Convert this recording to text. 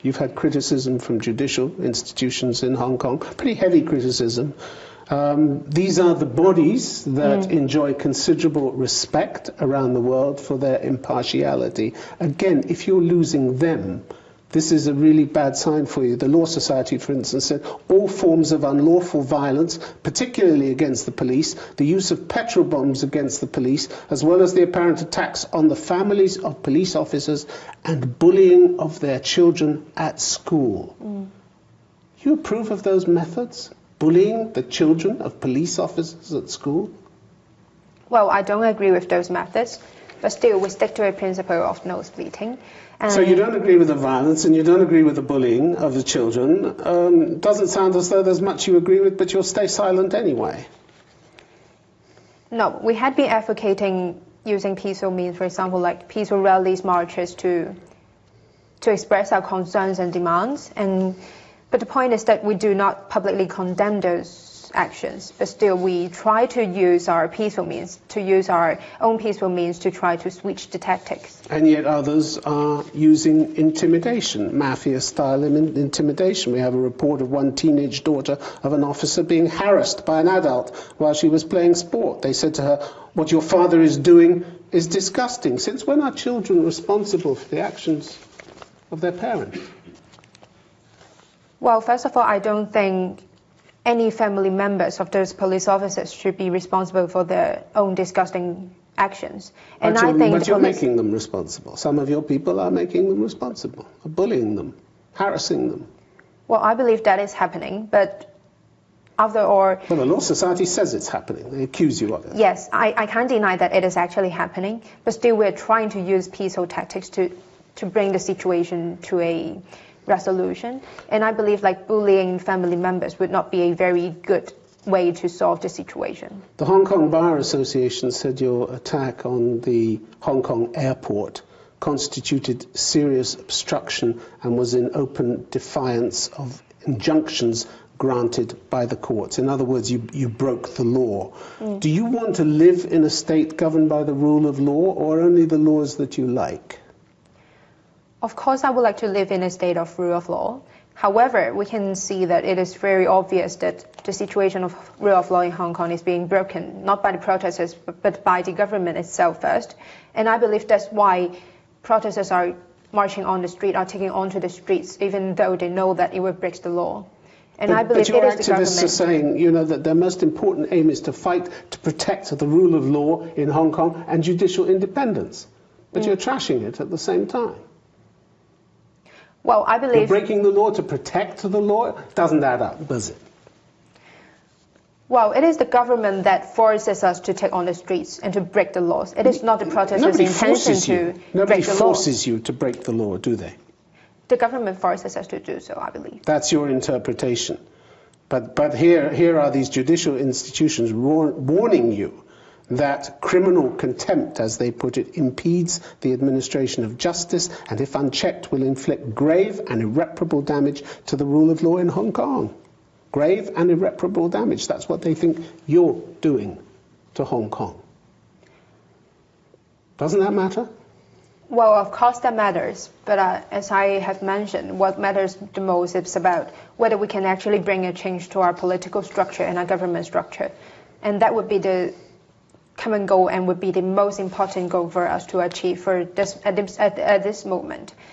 You've had criticism from judicial institutions in Hong Kong, pretty heavy criticism. These are the bodies that enjoy considerable respect around the world for their impartiality. Again, if you're losing them, this is a really bad sign for you. The Law Society, for instance, said all forms of unlawful violence, particularly against the police, the use of petrol bombs against the police, as well as the apparent attacks on the families of police officers and bullying of their children at school. You approve of those methods? Bullying the children of police officers at school? Well, I don't agree with those methods, but still we stick to a principle of no splitting. So you don't agree with the violence and you don't agree with the bullying of the children. Doesn't sound as though there's much you agree with, but you'll stay silent anyway. No, we had been advocating using peaceful means, for example, like peaceful rallies, marches to express our concerns and demands. But the point is that we do not publicly condemn those actions, but still we try to use our peaceful means, to use our own peaceful means to try to switch the tactics. And yet others are using intimidation, mafia-style intimidation. We have a report of one teenage daughter of an officer being harassed by an adult while she was playing sport. They said to her, "What your father is doing is disgusting." Since when are children responsible for the actions of their parents? Well, first of all, I don't think any family members of those police officers should be responsible for their own disgusting actions. And I think you're making them responsible. Some of your people are making them responsible, are bullying them, harassing them. Well, I believe that is happening, but after all... Well, the Law Society says it's happening. They accuse you of it. Yes, I can't deny that it is actually happening, but still we're trying to use peaceful tactics to bring the situation to a resolution. And I believe like bullying family members would not be a very good way to solve the situation. The Hong Kong Bar Association said your attack on the Hong Kong airport constituted serious obstruction and was in open defiance of injunctions granted by the courts. In other words, you broke the law. Do you want to live in a state governed by the rule of law or only the laws that you like? Of course, I would like to live in a state of rule of law. However, we can see that it is very obvious that the situation of rule of law in Hong Kong is being broken, not by the protesters, but by the government itself first. And I believe that's why protesters are marching on the street, are taking onto the streets, even though they know that it will break the law. And I believe but your it is the government. activists are saying, you know, that their most important aim is to fight to protect the rule of law in Hong Kong and judicial independence. But you're trashing it at the same time. Well, I believe... You're breaking the law to protect the law? Doesn't add up, does it? Well, it is the government that forces us to take on the streets and to break the laws. It is not the protesters' intention to break the law. Nobody forces you to break the law, do they? The government forces us to do so, I believe. That's your interpretation. But here are these judicial institutions warning you that criminal contempt, as they put it, impedes the administration of justice and, if unchecked, will inflict grave and irreparable damage to the rule of law in Hong Kong. Grave and irreparable damage. That's what they think you're doing to Hong Kong. Doesn't that matter? Well, of course that matters, but as I have mentioned, what matters the most is about whether we can actually bring a change to our political structure and our government structure. And that would be the common goal and would be the most important goal for us to achieve for this, at this moment.